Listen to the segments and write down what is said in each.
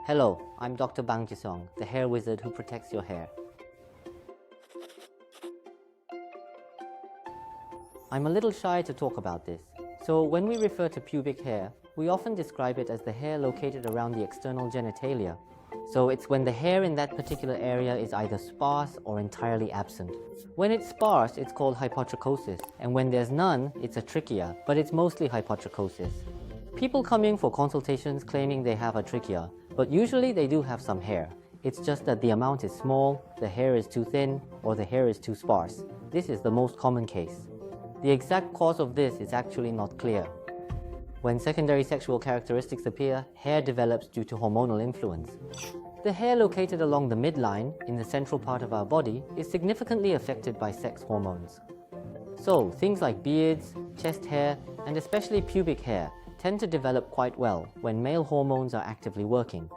Hello, I'm Dr. Bang, the hair wizard who protects your hair. I'm a little shy to talk about this. So when we refer to pubic hair, we often describe it as the hair located around the external genitalia. So it's when the hair in that particular area is either sparse or entirely absent. When it's sparse, it's called hypotrichosis, and when there's none, it's a trichia, but it's mostly hypotrichosis. People come in for consultations claiming they have a trichia, but usually they do have some hair. It's just that the amount is small, the hair is too thin, or the hair is too sparse. This is the most common case. The exact cause of this is actually not clear. When secondary sexual characteristics appear, hair develops due to hormonal influence. The hair located along the midline, in the central part of our body, is significantly affected by sex hormones. So, things like beards, chest hair, and especially pubic hair tend to develop quite well when male hormones are actively working.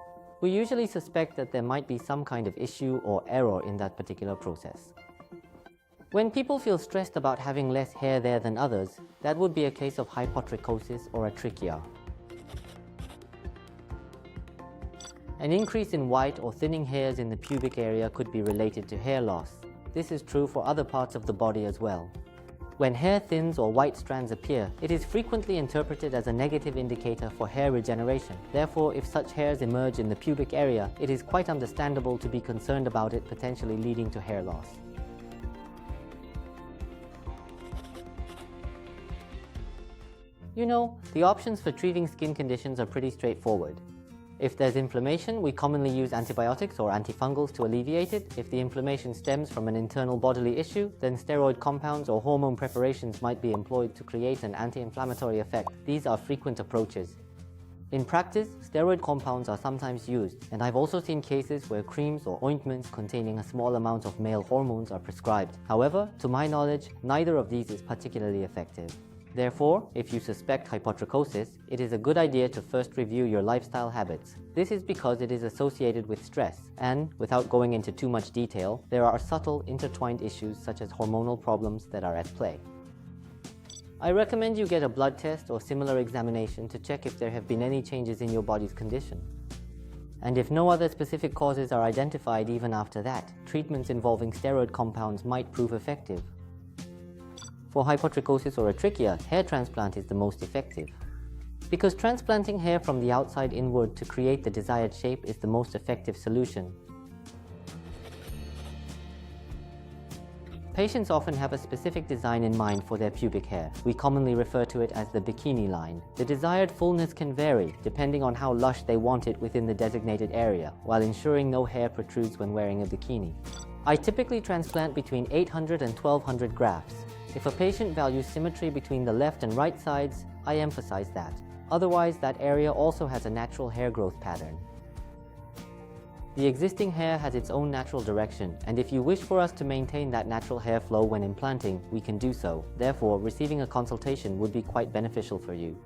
We usually suspect that there might be some kind of issue or error in that particular process. When people feel stressed about having less hair there than others, that would be a case of hypotrichosis or a trichia. An increase in white or thinning hairs in the pubic area could be related to hair loss. This is true for other parts of the body as well. When hair thins or white strands appear, it is frequently interpreted as a negative indicator for hair regeneration. Therefore, if such hairs emerge in the pubic area, it is quite understandable to be concerned about it potentially leading to hair loss. You know, the options for treating skin conditions are pretty straightforward. If there's inflammation, we commonly use antibiotics or antifungals to alleviate it. If the inflammation stems from an internal bodily issue, then steroid compounds or hormone preparations might be employed to create an anti-inflammatory effect. These are frequent approaches. In practice, steroid compounds are sometimes used, and I've also seen cases where creams or ointments containing a small amount of male hormones are prescribed. However, to my knowledge, neither of these is particularly effective. Therefore, if you suspect hypotrichosis, it is a good idea to first review your lifestyle habits. This is because it is associated with stress, and, without going into too much detail, there are subtle intertwined issues such as hormonal problems that are at play. I recommend you get a blood test or similar examination to check if there have been any changes in your body's condition. And if no other specific causes are identified even after that, treatments involving steroid compounds might prove effective. For hypotrichosis or a trichia, hair transplant is the most effective. Because transplanting hair from the outside inward to create the desired shape is the most effective solution. Patients often have a specific design in mind for their pubic hair. We commonly refer to it as the bikini line. The desired fullness can vary depending on how lush they want it within the designated area, while ensuring no hair protrudes when wearing a bikini. I typically transplant between 800 and 1200 grafts. If a patient values symmetry between the left and right sides, I emphasize that. Otherwise, that area also has a natural hair growth pattern. The existing hair has its own natural direction, and if you wish for us to maintain that natural hair flow when implanting, we can do so. Therefore, receiving a consultation would be quite beneficial for you.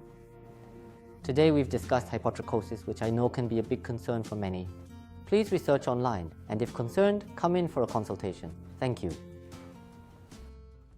Today we've discussed hypotrichosis, which I know can be a big concern for many. Please research online, and if concerned, come in for a consultation. Thank you.